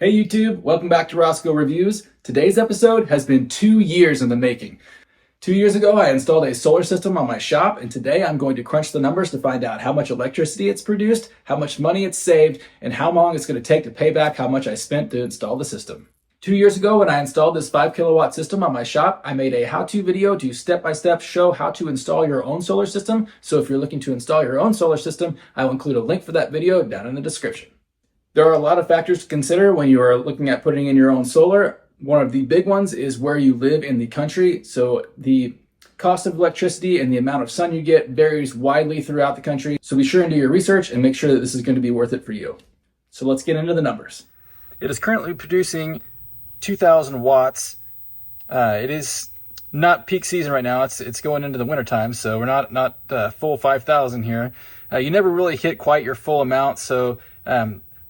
Hey YouTube, welcome back to Rosco Reviews. Today's episode has been 2 years in the making. 2 years ago, I installed a solar system on my shop, and today I'm going to crunch the numbers to find out how much electricity it's produced, how much money it's saved, and how long it's going to take to pay back how much I spent to install the system. 2 years ago, when I installed this 5 kilowatt system on my shop, I made a how-to video to step-by-step show how to install your own solar system. So if you're looking to install your own solar system, I will include a link for that video down in the description. There are a lot of factors to consider when you are looking at putting in your own solar. One of the big ones is where you live in the country. So the cost of electricity and the amount of sun you get varies widely throughout the country. So be sure and do your research and make sure that this is going to be worth it for you. So let's get into the numbers. It is currently producing 2,000 watts. It is not peak season right now. It's going into the winter time, so we're not full 5,000 here. You never really hit quite your full amount, so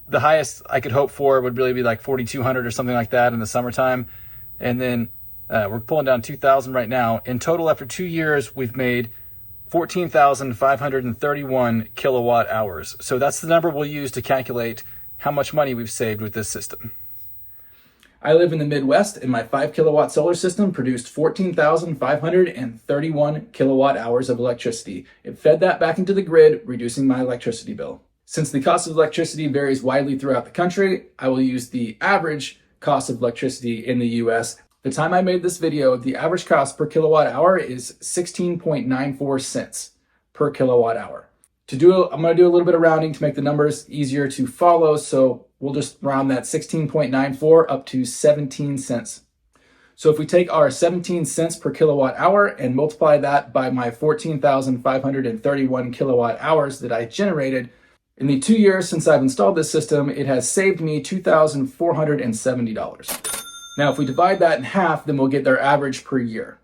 the highest I could hope for would really be like 4,200 or something like that in the summertime. And then we're pulling down 2,000 right now. In total, after 2 years, we've made 14,531 kilowatt hours. So that's the number we'll use to calculate how much money we've saved with this system. I live in the Midwest, and my 5 kilowatt solar system produced 14,531 kilowatt hours of electricity. It fed that back into the grid, reducing my electricity bill. Since the cost of electricity varies widely throughout the country, I will use the average cost of electricity in the US. The time I made this video, the average cost per kilowatt hour is 16.94 cents per kilowatt hour. I'm going to do a little bit of rounding to make the numbers easier to follow, so we'll just round that 16.94 up to 17 cents. So if we take our 17 cents per kilowatt hour and multiply that by my 14,531 kilowatt hours that I generated, in the 2 years since I've installed this system, it has saved me $2,470. Now, if we divide that in half, then we'll get our average per year.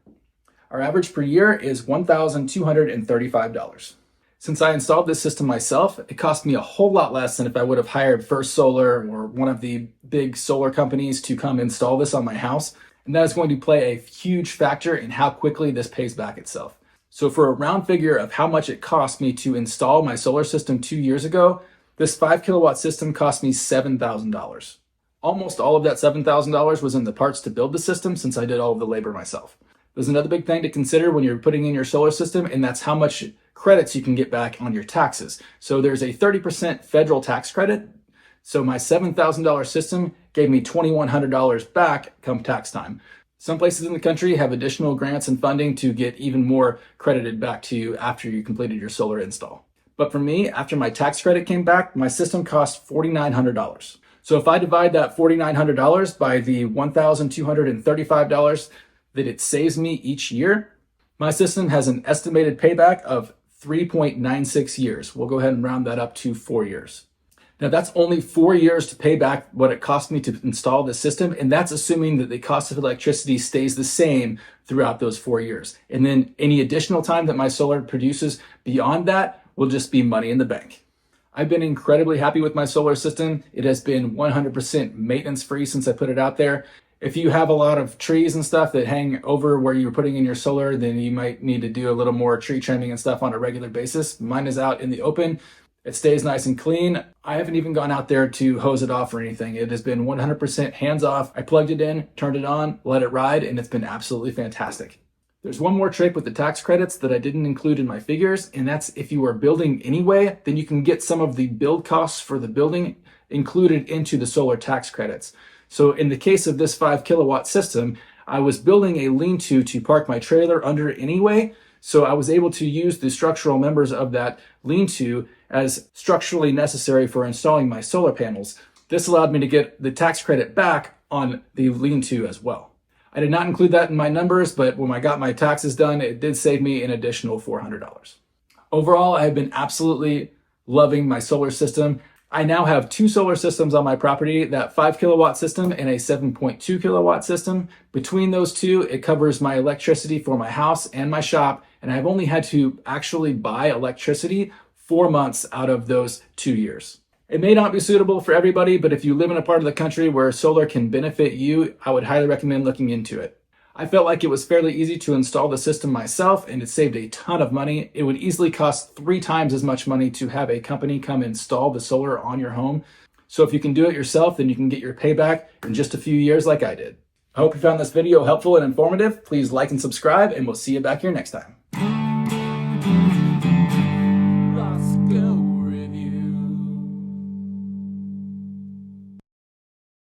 Our average per year is $1,235. Since I installed this system myself, it cost me a whole lot less than if I would have hired First Solar or one of the big solar companies to come install this on my house. And that is going to play a huge factor in how quickly this pays back itself. So for a round figure of how much it cost me to install my solar system 2 years ago, this 5 kilowatt system cost me $7,000. Almost all of that $7,000 was in the parts to build the system, since I did all of the labor myself. There's another big thing to consider when you're putting in your solar system, and that's how much credits you can get back on your taxes. So there's a 30% federal tax credit. So my $7,000 system gave me $2,100 back come tax time. Some places in the country have additional grants and funding to get even more credited back to you after you completed your solar install. But for me, after my tax credit came back, my system cost $4,900. So if I divide that $4,900 by the $1,235 that it saves me each year, my system has an estimated payback of 3.96 years. We'll go ahead and round that up to 4 years. Now that's only 4 years to pay back what it cost me to install this system, and that's assuming that the cost of electricity stays the same throughout those 4 years. And then any additional time that my solar produces beyond that will just be money in the bank. I've been incredibly happy with my solar system. It has been 100% maintenance free since I put it out there. If you have a lot of trees and stuff that hang over where you're putting in your solar, then you might need to do a little more tree trimming and stuff on a regular basis. Mine is out in the open. It stays nice and clean. I haven't even gone out there to hose it off or anything. It has been 100% hands off. I plugged it in, turned it on, let it ride, and it's been absolutely fantastic. There's one more trick with the tax credits that I didn't include in my figures, and that's if you are building anyway, then you can get some of the build costs for the building included into the solar tax credits. So in the case of this 5 kilowatt system, I was building a lean-to to park my trailer under anyway, so I was able to use the structural members of that lean-to as structurally necessary for installing my solar panels. This allowed me to get the tax credit back on the lean-to as well. I did not include that in my numbers, but when I got my taxes done, it did save me an additional $400. Overall, I have been absolutely loving my solar system. I now have 2 solar systems on my property, that 5 kilowatt system and a 7.2 kilowatt system. Between those two, it covers my electricity for my house and my shop, and I've only had to actually buy electricity 4 months out of those 2 years. It may not be suitable for everybody, but if you live in a part of the country where solar can benefit you, I would highly recommend looking into it. I felt like it was fairly easy to install the system myself, and it saved a ton of money. It would easily cost 3 times as much money to have a company come install the solar on your home. So if you can do it yourself, then you can get your payback in just a few years like I did. I hope you found this video helpful and informative. Please like and subscribe, and we'll see you back here next time.